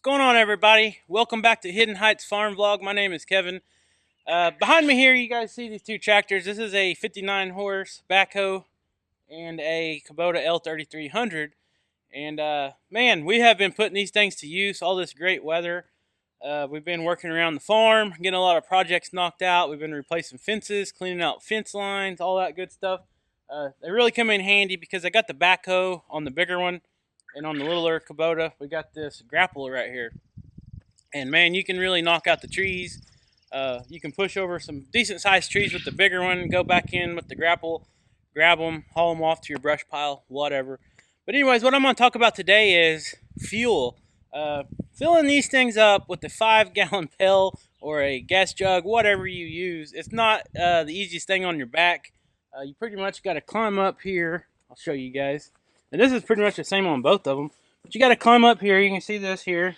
going on, everybody? Welcome back to Hidden Heights Farm Vlog. My name is Kevin. Behind me here, you guys see these two tractors. This is a 59 horse backhoe and a Kubota L3300. And man, we have been putting these things to use all this great weather. We've been working around the farm, getting a lot of projects knocked out. We've been replacing fences, cleaning out fence lines, all that good stuff. They really come in handy because I got the backhoe on the bigger one, and on the littler Kubota, we got this grappler right here. And man, you can really knock out the trees. You can push over some decent sized trees with the bigger one, go back in with the grapple, grab them, haul them off to your brush pile, whatever. But anyways, what I'm going to talk about today is fuel. Filling these things up with a 5-gallon pail or a gas jug, whatever you use, it's not the easiest thing on your back. You pretty much got to climb up here. I'll show you guys. And this is pretty much the same on both of them. But you got to climb up here. You can see this here.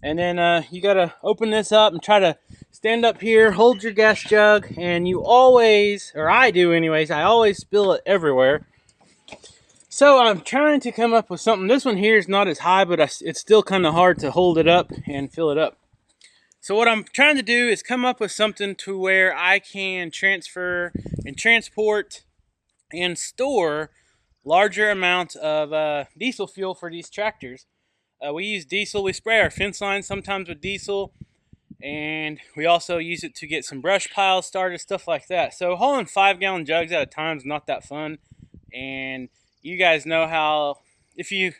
And then you got to open this up and try to stand up here, hold your gas jug, and you always, or I do anyways, I always spill it everywhere. So I'm trying to come up with something. This one here is not as high, but it's still kind of hard to hold it up and fill it up. So what I'm trying to do is come up with something to where I can transfer and transport and store larger amounts of diesel fuel for these tractors. We use diesel. We spray our fence lines sometimes with diesel, and we also use it to get some brush piles started, stuff like that. So hauling 5-gallon jugs at a time is not that fun, and you guys know how if you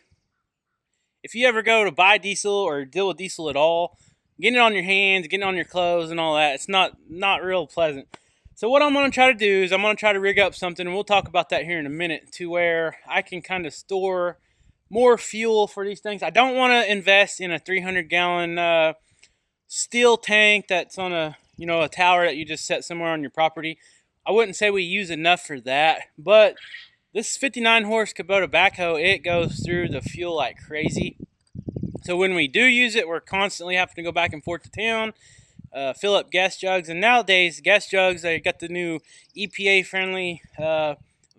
ever go to buy diesel or deal with diesel at all, getting it on your hands, getting it on your clothes and all that, it's not real pleasant. So what I'm going to try to do is I'm going to try to rig up something, and we'll talk about that here in a minute, to where I can kind of store more fuel for these things. I don't want to invest in a 300-gallon steel tank that's on a tower that you just set somewhere on your property. I wouldn't say we use enough for that, but this 59 horse Kubota backhoe, it goes through the fuel like crazy. So when we do use it, we're constantly having to go back and forth to town, fill up gas jugs. And nowadays, gas jugs, they got the new EPA-friendly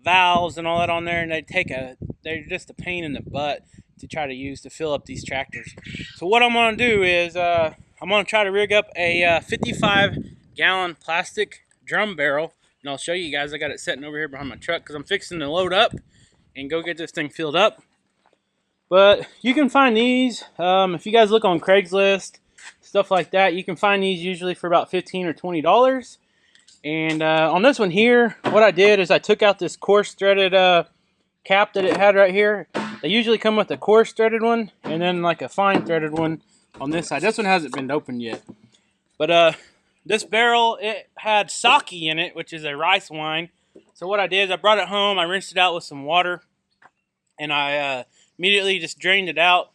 valves and all that on there, and they're just a pain in the butt to try to use to fill up these tractors. So what I'm going to do is I'm going to try to rig up a 55-gallon plastic drum barrel, and I'll show you guys. I got it sitting over here behind my truck because I'm fixing to load up and go get this thing filled up. But you can find these if you guys look on Craigslist, stuff like that. You can find these usually for about $15 or $20. And on this one here, what I did is I took out this coarse threaded cap that it had right here. They usually come with a coarse threaded one and then like a fine threaded one on this side. This one hasn't been opened yet. But this barrel, it had sake in it, which is a rice wine. So what I did is I brought it home, I rinsed it out with some water, and I immediately just drained it out.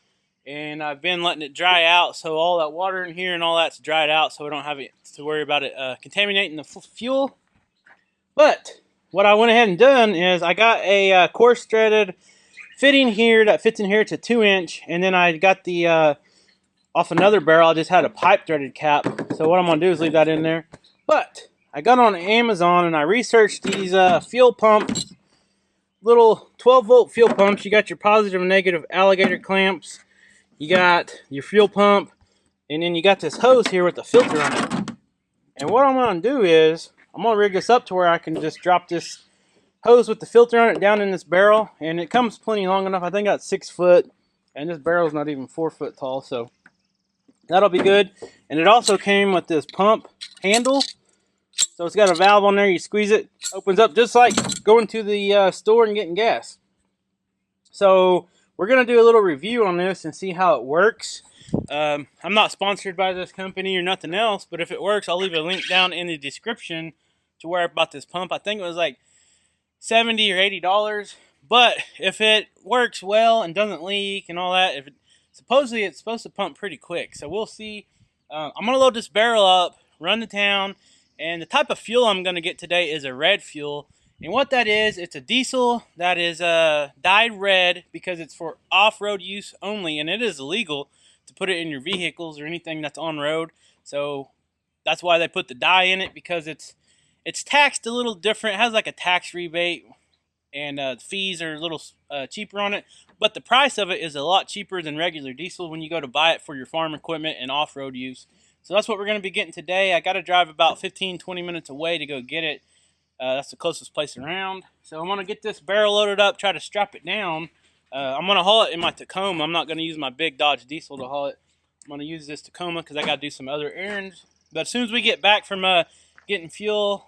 And I've been letting it dry out, so all that water in here and all that's dried out, so we don't have to worry about it contaminating the fuel. But what I went ahead and done is I got a coarse threaded fitting here that fits in here. It's a 2-inch, and then I got the off another barrel. I just had a pipe threaded cap. So what I'm gonna do is leave that in there. But I got on Amazon and I researched these fuel pumps, little 12-volt fuel pumps. You got your positive and negative alligator clamps. You got your fuel pump, and then you got this hose here with the filter on it. And what I'm going to do is, I'm going to rig this up to where I can just drop this hose with the filter on it down in this barrel. And it comes plenty long enough. I think I got 6 foot, and this barrel is not even 4 foot tall, so that'll be good. And it also came with this pump handle. So it's got a valve on there. You squeeze it, opens up just like going to the store and getting gas. So we're going to do a little review on this and see how it works. I'm not sponsored by this company or nothing else, but if it works, I'll leave a link down in the description to where I bought this pump. I think it was like $70 or $80. But if it works well and doesn't leak and all that, supposedly it's supposed to pump pretty quick. So we'll see. I'm going to load this barrel up, run to town, and the type of fuel I'm going to get today is a red fuel. And what that is, it's a diesel that is dyed red because it's for off-road use only, and it is illegal to put it in your vehicles or anything that's on road. So that's why they put the dye in it, because it's taxed a little different. It has like a tax rebate, and the fees are a little cheaper on it. but the price of it is a lot cheaper than regular diesel when you go to buy it for your farm equipment and off-road use. So that's what we're going to be getting today. I got to drive about 15-20 minutes away to go get it. That's the closest place around. So I'm going to get this barrel loaded up, try to strap it down. I'm going to haul it in my Tacoma. I'm not going to use my big Dodge diesel to haul it. I'm going to use this Tacoma because I got to do some other errands. But as soon as we get back from getting fuel,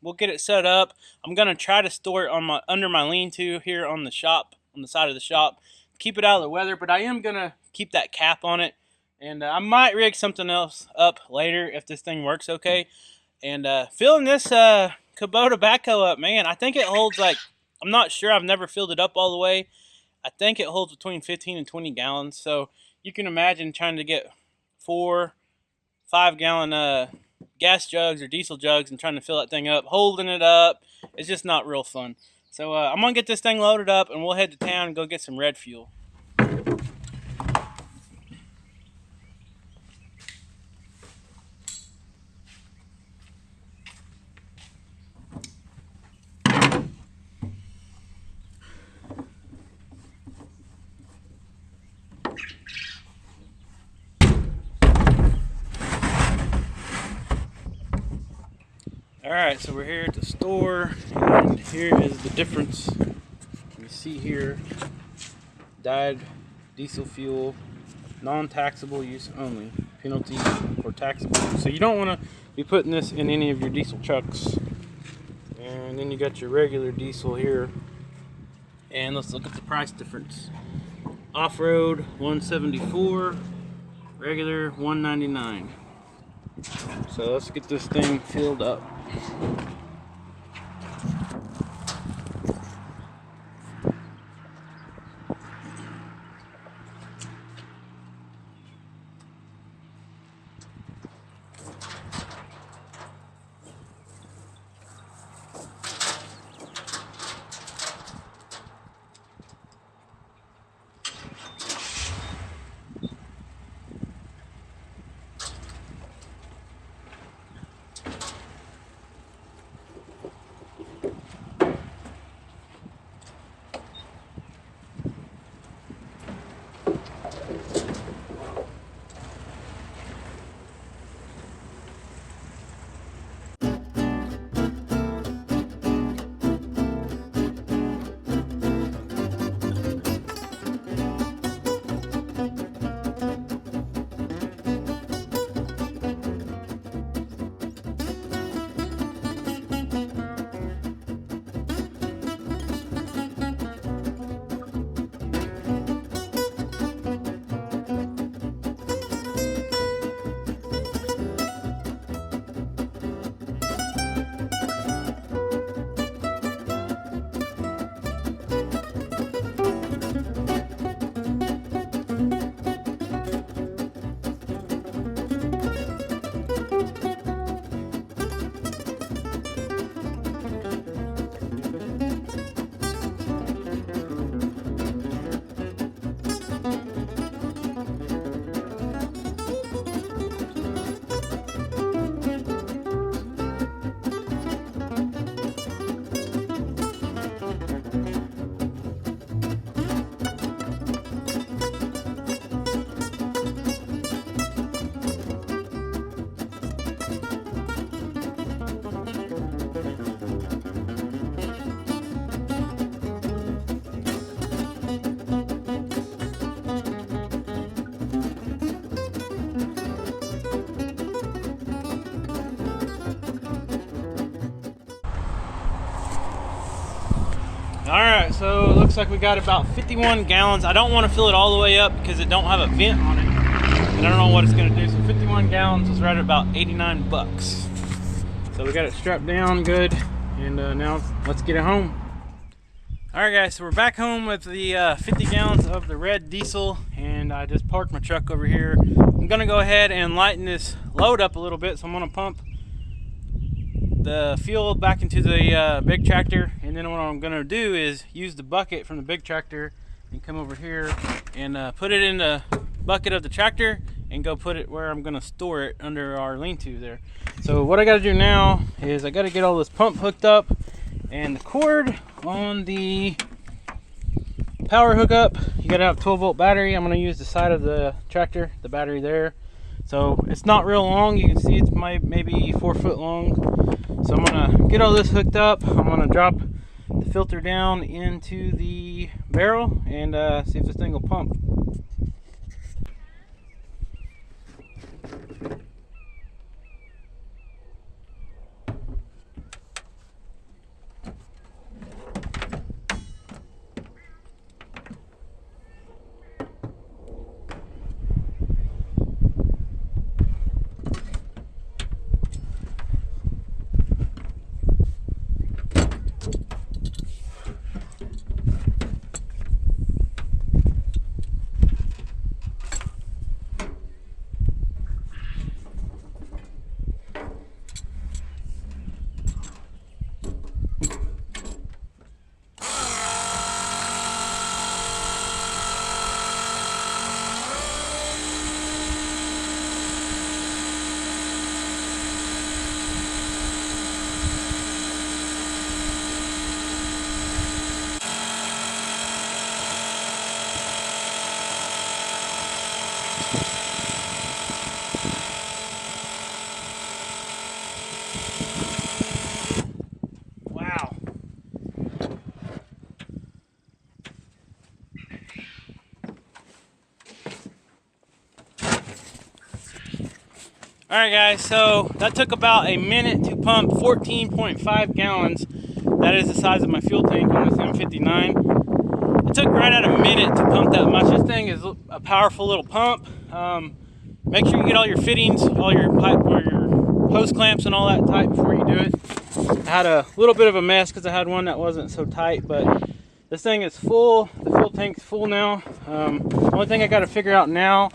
we'll get it set up. I'm going to try to store it on under my lean-to here on the shop, on the side of the shop. Keep it out of the weather, but I am going to keep that cap on it. And I might rig something else up later if this thing works okay. And filling this Kubota backhoe up, man, I think it holds like, I'm not sure, I've never filled it up all the way. I think it holds between 15 and 20 gallons. So you can imagine trying to get 4-5 gallon gas jugs or diesel jugs and trying to fill that thing up, holding it up. It's just not real fun. So I'm going to get this thing loaded up and we'll head to town and go get some red fuel. Alright, so we're here at the store, and here is the difference. You see here, dyed diesel fuel, non-taxable use only, penalty for taxable. So you don't want to be putting this in any of your diesel trucks. And then you got your regular diesel here. And let's look at the price difference. Off-road, $174, regular, $199. So let's get this thing filled up. Alright, so it looks like we got about 51 gallons. I don't want to fill it all the way up because it don't have a vent on it. And I don't know what it's going to do. So 51 gallons is right at about 89 bucks. So we got it strapped down good. And now let's get it home. Alright guys, so we're back home with the 50 gallons of the red diesel. And I just parked my truck over here. I'm going to go ahead and lighten this load up a little bit. So I'm going to pump the fuel back into the big tractor, and then what I'm going to do is use the bucket from the big tractor and come over here and put it in the bucket of the tractor and go put it where I'm going to store it under our lean-to there. So what I got to do now is I got to get all this pump hooked up, and the cord on the power hookup, you gotta have a 12-volt battery. I'm gonna use the side of the tractor, the battery there. So it's not real long. You can see it's maybe 4 foot long. So I'm gonna get all this hooked up. I'm gonna drop the filter down into the barrel and see if this thing will pump. Wow. Alright guys, so that took about a minute to pump 14.5 gallons. That is the size of my fuel tank on this M59. It took right at a minute to pump that much. This thing is a powerful little pump. Make sure you get all your fittings, all your pipe or your hose clamps and all that tight before you do it. I had a little bit of a mess because I had one that wasn't so tight, but this thing is full. The fuel tank's full now. The only thing I got to figure out now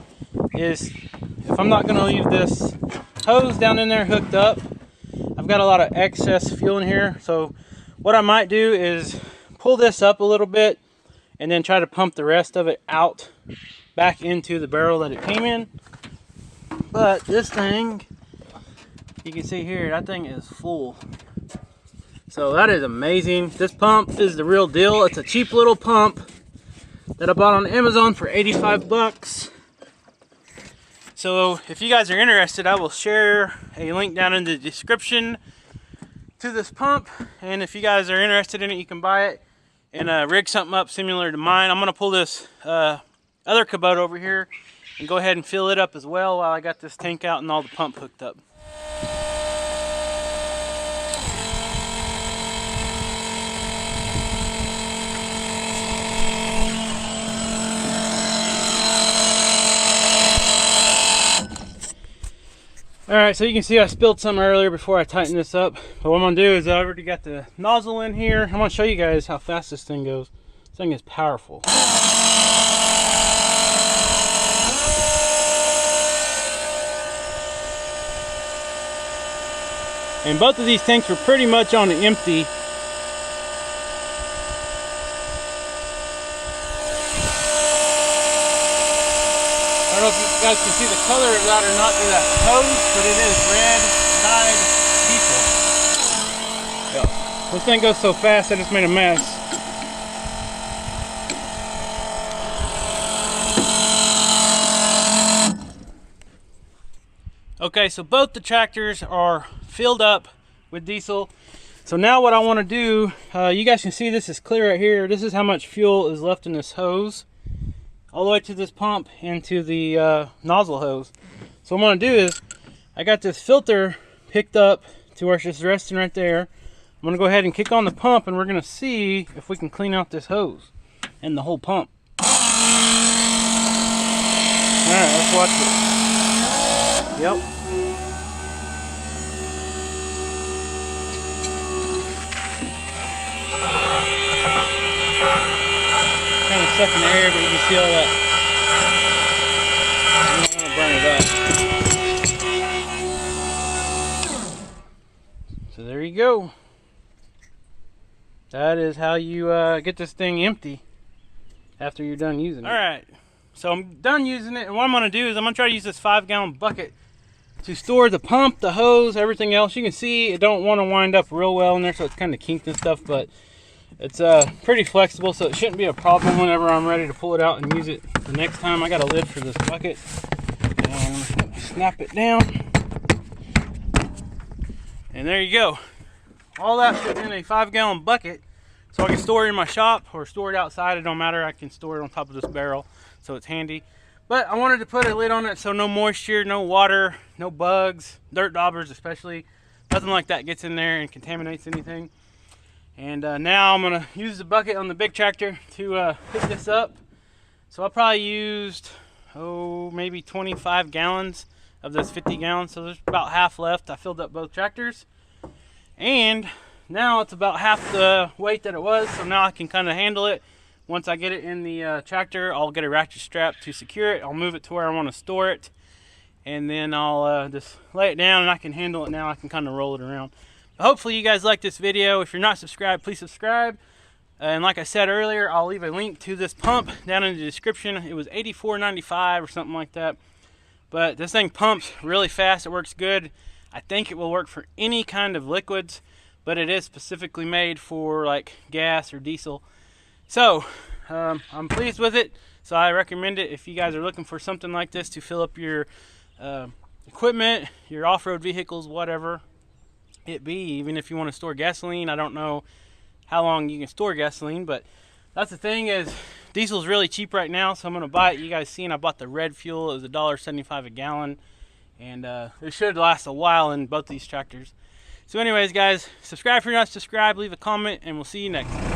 is if I'm not going to leave this hose down in there hooked up. I've got a lot of excess fuel in here, so what I might do is pull this up a little bit and then try to pump the rest of it out back into the barrel that it came in. But this thing, you can see here, that thing is full. So that is amazing. This pump is the real deal. It's a cheap little pump that I bought on Amazon for 85 bucks. So if you guys are interested, I will share a link down in the description to this pump. And if you guys are interested in it, you can buy it and rig something up similar to mine. I'm gonna pull this other Kubota over here and go ahead and fill it up as well while I got this tank out and all the pump hooked up. Alright, so you can see I spilled some earlier before I tightened this up. But what I'm going to do is I already got the nozzle in here. I'm going to show you guys how fast this thing goes. This thing is powerful. And both of these tanks were pretty much on empty. I don't know if you guys can see the color of that or not through that hose, but it is red dyed diesel. Yeah. This thing goes so fast I just made a mess. Okay, so both the tractors are filled up with diesel. So now what I want to do, you guys can see this is clear right here. This is how much fuel is left in this hose, all the way to this pump and to the nozzle hose. So what I'm going to do is, I got this filter picked up to where it's just resting right there. I'm going to go ahead and kick on the pump and we're going to see if we can clean out this hose and the whole pump. Alright, let's watch it. Yep. Kind of sucking the air, but you can see all that. I don't want to burn it up. So there you go. That is how you get this thing empty after you're done using it. Alright, so I'm done using it, and what I'm going to do is I'm going to try to use this 5-gallon bucket to store the pump, the hose, everything else. You can see it don't want to wind up real well in there, so it's kind of kinked and stuff, but It's pretty flexible, so it shouldn't be a problem whenever I'm ready to pull it out and use it the next time. I got a lid for this bucket, and I'm just gonna snap it down, and there you go. All that fits in a 5-gallon bucket, so I can store it in my shop or store it outside. It don't matter. I can store it on top of this barrel, so it's handy. But I wanted to put a lid on it so no moisture, no water, no bugs, dirt daubers especially, nothing like that gets in there and contaminates anything. And now I'm gonna use the bucket on the big tractor to pick this up. So I probably used, maybe 25 gallons of this 50 gallons. So there's about half left. I filled up both tractors. And now it's about half the weight that it was. So now I can kind of handle it. Once I get it in the tractor, I'll get a ratchet strap to secure it. I'll move it to where I want to store it. And then I'll just lay it down and I can handle it now. I can kind of roll it around. Hopefully you guys like this video. If you're not subscribed, please subscribe. And like I said earlier, I'll leave a link to this pump down in the description. It was $84.95 or something like that. But this thing pumps really fast. It works good. I think it will work for any kind of liquids, but it is specifically made for like gas or diesel. So I'm pleased with it. So I recommend it if you guys are looking for something like this to fill up your equipment, your off-road vehicles, whatever it be. Even if you want to store gasoline, I don't know how long you can store gasoline, but that's the thing is diesel's really cheap right now, so I'm gonna buy it. You guys seen I bought the red fuel. It was $1.75 a gallon, and it should last a while in both these tractors. So anyways guys, subscribe if you're not subscribed, leave a comment, and we'll see you next time.